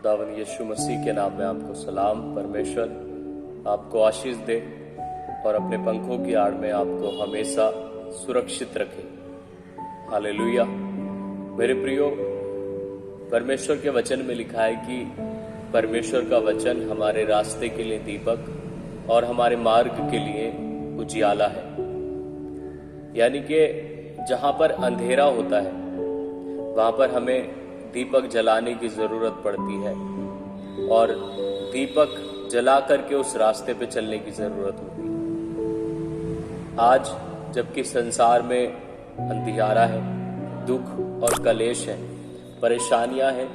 खुदावन यीशु मसीह के नाम में आपको सलाम। परमेश्वर आपको आशीष दे और अपने पंखों की आड़ में आपको हमेशा सुरक्षित रखे। हालेलुया। मेरे प्रियो, परमेश्वर के वचन में लिखा है कि परमेश्वर का वचन हमारे रास्ते के लिए दीपक और हमारे मार्ग के लिए उजियाला है। यानी कि जहां पर अंधेरा होता है वहां पर हमें दीपक जलाने की जरूरत पड़ती है और दीपक जला करके उस रास्ते पे चलने की जरूरत होती है। आज जबकि संसार में अंधियारा है, दुख और कलेश है, परेशानियां हैं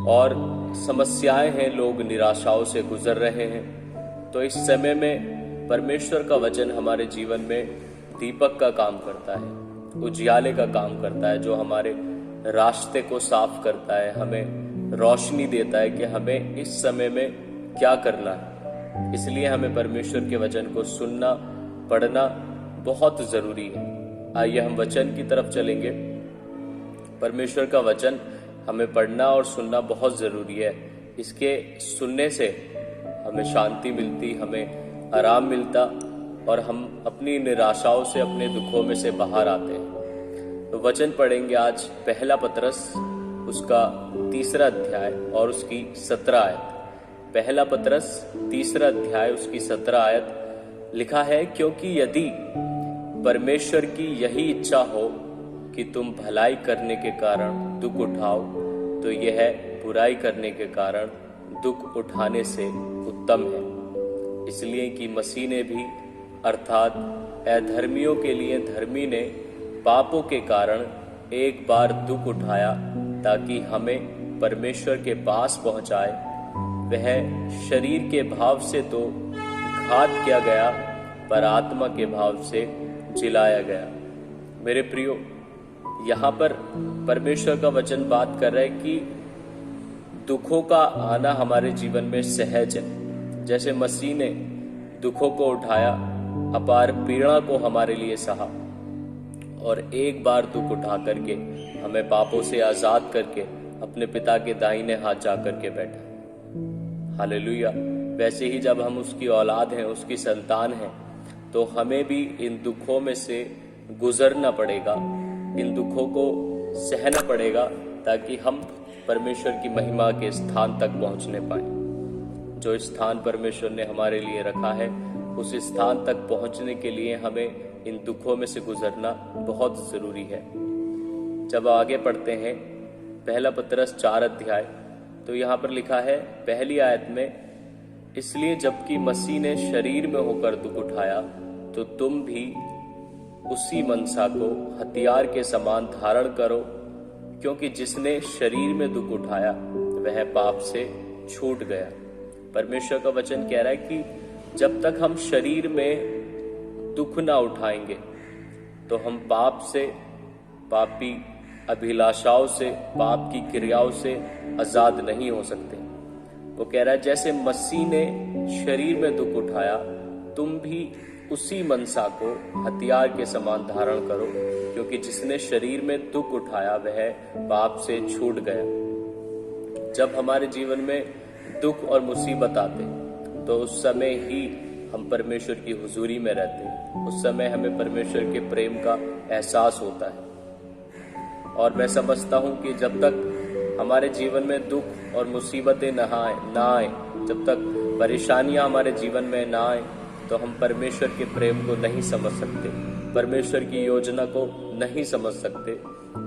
और समस्याएं हैं, लोग निराशाओं से गुजर रहे हैं, तो इस समय में परमेश्वर का वचन हमारे जीवन में दीपक का काम करता है, उजियाले का काम करता है, जो हमारे रास्ते को साफ करता है, हमें रोशनी देता है कि हमें इस समय में क्या करना है। इसलिए हमें परमेश्वर के वचन को सुनना, पढ़ना बहुत जरूरी है। आइए हम वचन की तरफ चलेंगे। परमेश्वर का वचन हमें पढ़ना और सुनना बहुत जरूरी है। इसके सुनने से हमें शांति मिलती, हमें आराम मिलता और हम अपनी निराशाओं से, अपने दुखों में से बाहर आते हैं। तो वचन पढ़ेंगे आज पहला पतरस उसका 3 अध्याय और उसकी 17 आयत। पहला पतरस 3 अध्याय उसकी 17 आयत लिखा है, क्योंकि यदि परमेश्वर की यही इच्छा हो कि तुम भलाई करने के कारण दुख उठाओ, तो यह बुराई करने के कारण दुख उठाने से उत्तम है। इसलिए कि मसीह ने भी अर्थात अधर्मियों के लिए धर्मी ने पापों के कारण एक बार दुख उठाया, ताकि हमें परमेश्वर के पास पहुंचाए। वह शरीर के भाव से तो घात किया गया, पर आत्मा के भाव से जिलाया गया। मेरे प्रियो, यहाँ पर परमेश्वर का वचन बात कर रहा है कि दुखों का आना हमारे जीवन में सहज है। जैसे मसीह ने दुखों को उठाया, अपार पीड़ा को हमारे लिए सहा और एक बार दुख उठा करके हमें पापों से आजाद करके अपने पिता के दाहिने हाथ जा करके बैठा। हालेलुया। वैसे ही जब हम उसकी औलाद हैं, उसकी संतान हैं, तो हमें भी इन दुखों में से गुजरना पड़ेगा, इन दुखों को सहना पड़ेगा, ताकि हम परमेश्वर की महिमा के स्थान तक पहुंचने पाए। जो स्थान परमेश्वर ने हमारे लिए रखा है, उस स्थान तक पहुंचने के लिए हमें इन दुखों में से गुजरना बहुत जरूरी है। जब आगे पढ़ते हैं पहला पतरस 4 अध्याय, तो यहाँ पर लिखा है पहली आयत में, इसलिए जबकि मसीह ने शरीर में होकर दुख उठाया, तो तुम भी उसी मनसा को हथियार के समान धारण करो, क्योंकि जिसने शरीर में दुख उठाया वह पाप से छूट गया। परमेश्वर का वचन कह रहा है कि जब तक हम शरीर में दुख ना उठाएंगे तो हम पाप से, पापी अभिलाषाओं से, पाप की क्रियाओं से आजाद नहीं हो सकते। वो कह रहा है जैसे मसीह ने शरीर में दुख उठाया, तुम भी उसी मनसा को हथियार के समान धारण करो, क्योंकि जिसने शरीर में दुख उठाया वह पाप से छूट गया। जब हमारे जीवन में दुख और मुसीबत आते तो उस समय ही हम परमेश्वर की हुजूरी में रहते हैं, उस समय हमें परमेश्वर के प्रेम का एहसास होता है। और मैं समझता हूं कि जब तक हमारे जीवन में दुख और मुसीबतें ना आए, जब तक परेशानियां हमारे जीवन में ना आए, तो हम परमेश्वर के प्रेम को नहीं समझ सकते, परमेश्वर की योजना को नहीं समझ सकते,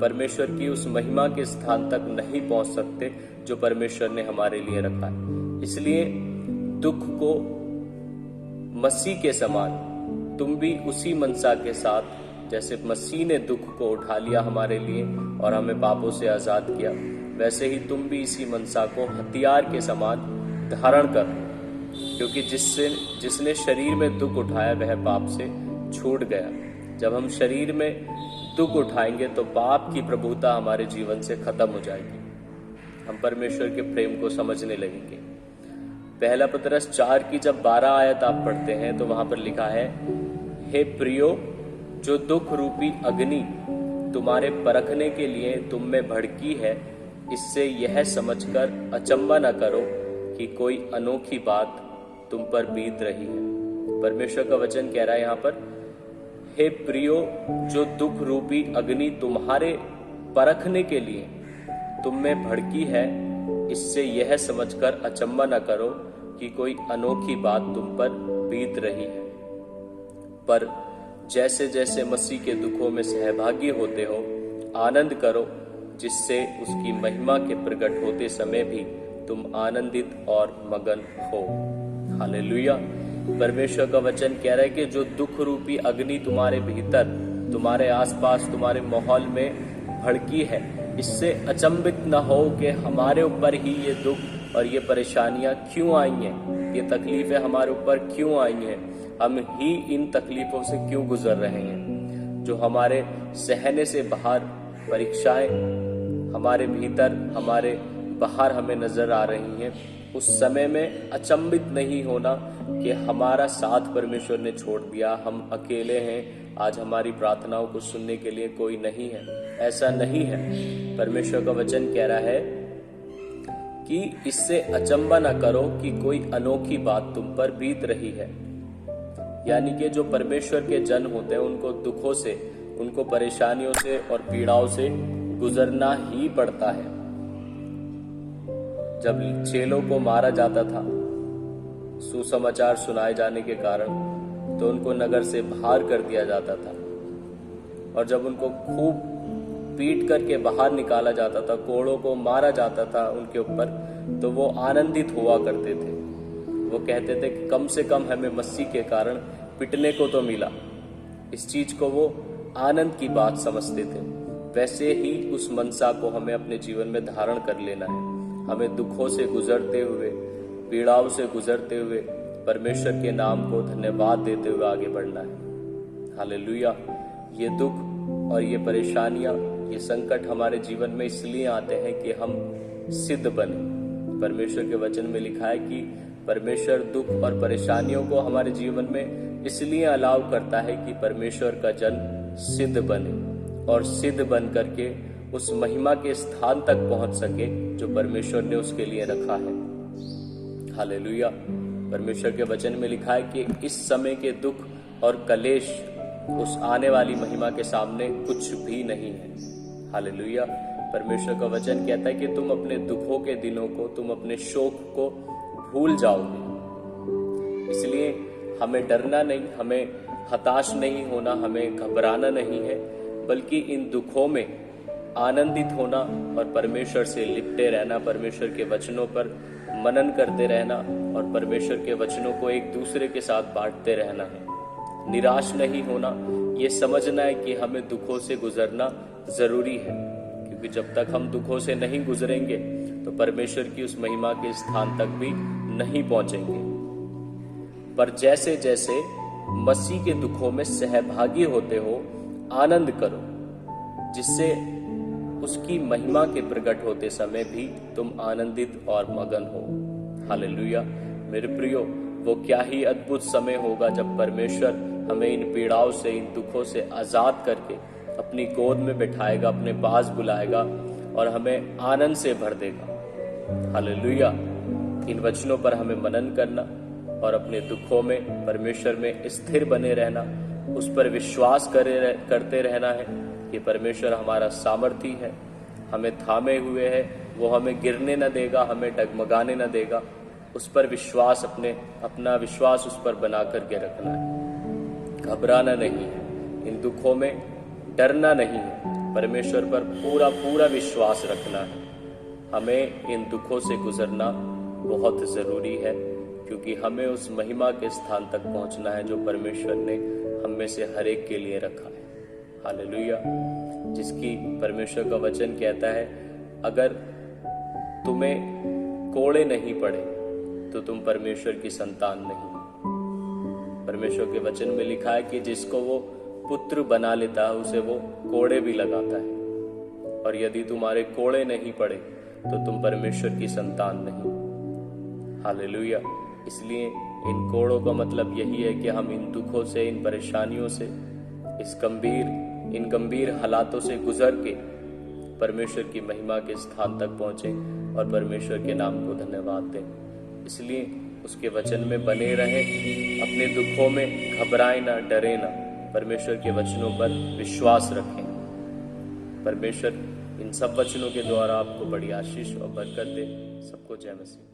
परमेश्वर की उस महिमा के स्थान तक नहीं पहुंच सकते जो परमेश्वर ने हमारे लिए रखा है। इसलिए दुख को मसीह के समान तुम भी उसी मनसा के साथ, जैसे मसीह ने दुख को उठा लिया हमारे लिए और हमें पापों से आजाद किया, वैसे ही तुम भी इसी मनसा को हथियार के समान धारण कर, क्योंकि जिसने शरीर में दुख उठाया वह पाप से छूट गया। जब हम शरीर में दुख उठाएंगे तो पाप की प्रभुता हमारे जीवन से खत्म हो जाएगी, हम परमेश्वर के प्रेम को समझने लगेंगे। पहला पतरस 4 की जब 12 आयत आप पढ़ते हैं तो वहां पर लिखा है, हे प्रियो, जो दुख रूपी अग्नि तुम्हारे परखने के लिए तुम में भड़की है, इससे यह समझकर अचंभा न करो कि कोई अनोखी बात तुम पर बीत रही है। परमेश्वर का वचन कह रहा है यहाँ पर, हे प्रियो, जो दुख रूपी अग्नि तुम्हारे परखने के लिए तुम में भड़की है, इससे यह समझकर अचंभा न करो कि कोई अनोखी बात तुम पर बीत रही है। पर जैसे जैसे मसीह के दुखों में सहभागी होते हो, आनंद करो, जिससे उसकी महिमा के प्रकट होते समय भी तुम आनंदित और मगन हो। हालेलुया। परमेश्वर का वचन कह रहा है कि जो दुख रूपी अग्नि तुम्हारे भीतर, तुम्हारे आसपास, तुम्हारे माहौल में भड़की है, इससे अचंभित न हो कि हमारे ऊपर ही ये दुख और ये परेशानियां क्यों आई हैं, ये तकलीफें हमारे ऊपर क्यों आई हैं, हम ही इन तकलीफों से क्यों गुजर रहे हैं। जो हमारे सहने से बाहर परीक्षाएं हमारे भीतर, हमारे बाहर हमें नजर आ रही हैं, उस समय में अचंभित नहीं होना कि हमारा साथ परमेश्वर ने छोड़ दिया, हम अकेले हैं, आज हमारी प्रार्थनाओं को सुनने के लिए कोई नहीं है। ऐसा नहीं है। परमेश्वर का वचन कह रहा है कि इससे अचंभा न करो कि कोई अनोखी बात तुम पर बीत रही है। यानी कि जो परमेश्वर के जन होते हैं, उनको दुखों से, उनको परेशानियों से और पीड़ाओं से गुजरना ही पड़ता है। जब चेलों को मारा जाता था सुसमाचार सुनाए जाने के कारण, तो उनको नगर से बाहर कर दिया जाता था, और जब उनको खूब पीट करके बाहर निकाला जाता था, कोड़ों को मारा जाता था उनके ऊपर, तो वो आनंदित हुआ करते थे। वो कहते थे कि कम से कम हमें मसीह के कारण पिटने को तो मिला। इस चीज को वो आनंद की बात समझते थे। वैसे ही उस मनसा को हमें अपने जीवन में धारण कर लेना है। हमें दुखों से गुजरते हुए, पीड़ाओं से गुजरते हुए परमेश्वर के नाम को धन्यवाद देते हुए आगे बढ़ना है। हालेलुया। ये दुख और ये परेशानियां, ये संकट हमारे जीवन में इसलिए आते हैं कि हम सिद्ध बने। परमेश्वर के वचन में लिखा है कि परमेश्वर दुख और परेशानियों को हमारे जीवन में इसलिए अलाउ करता है कि परमेश्वर का जन सिद्ध बने और सिद्ध बन करके उस महिमा के स्थान तक पहुंच सके जो परमेश्वर ने उसके लिए रखा है। हालेलुया। परमेश्वर के वचन में लिखा है कि इस समय के दुख और कलेश उस आने वाली महिमा के सामने कुछ भी नहीं है। हालेलुया। परमेश्वर का वचन कहता है कि तुम अपने दुखों के दिनों को, तुम अपने शोक को भूल जाओगे। इसलिए हमें डरना नहीं, हमें हताश नहीं होना, हमें घबराना नहीं है, बल्कि इन दुखों में आनंदित होना और परमेश्वर से लिपटे रहना, परमेश्वर के वचनों पर मनन करते रहना और परमेश्वर के वचनों को एक दूसरे के साथ बांटते रहना है। निराश नहीं होना, ये समझना है कि हमें दुखों से गुजरना जरूरी है, क्योंकि जब तक हम दुखों से नहीं गुजरेंगे तो परमेश्वर की उस महिमा के स्थान तक भी नहीं पहुंचेंगे। पर जैसे जैसे मसीह के दुखों में सहभागी होते हो, आनंद करो, जिससे उसकी महिमा के प्रकट होते समय भी तुम आनंदित और मगन हो। हालेलुया। मेरे प्रियो, वो क्या ही अद्भुत समय होगा जब परमेश्वर हमें इन पीड़ाओं से, इन दुखों से आजाद करके अपनी गोद में बैठाएगा, अपने पास बुलाएगा और हमें आनंद से भर देगा। हालेलुया। इन वचनों पर हमें मनन करना और अपने दुखों में परमेश्वर में स्थिर बने रहना, उस पर विश्वास करते रहना है कि परमेश्वर हमारा सामर्थी है, हमें थामे हुए है, वो हमें गिरने न देगा, हमें डगमगाने न देगा। उस पर विश्वास, अपना विश्वास उस पर बना करके रखना है। घबराना नहीं है, इन दुखों में डरना नहीं है, परमेश्वर पर पूरा पूरा विश्वास रखना है। हमें इन दुखों से गुजरना बहुत जरूरी है, क्योंकि हमें उस महिमा के स्थान तक पहुंचना है जो परमेश्वर ने हम में से हर एक के लिए रखा है। हालेलुया। जिसकी परमेश्वर का वचन कहता है, अगर तुम्हें कोड़े नहीं पड़े तो तुम परमेश्वर की संतान नहीं। परमेश्वर के वचन में लिखा है कि जिसको वो पुत्र बना लेता है उसे वो कोड़े भी लगाता है, और यदि तुम्हारे कोड़े नहीं पड़े तो तुम परमेश्वर की संतान नहीं। हालेलुया। इसलिए इन कोड़ों का मतलब यही है कि हम इन दुखों से, इन परेशानियों से, इन गंभीर हालातों से गुजर के परमेश्वर की महिमा के स्थान तक पहुंचे और परमेश्वर के नाम को धन्यवाद दें। इसलिए उसके वचन में बने रहें, अपने दुखों में घबराएं ना, डरे ना, परमेश्वर के वचनों पर विश्वास रखें। परमेश्वर इन सब वचनों के द्वारा आपको बड़ी आशीष और बरकत दे। सबको जय मसीह।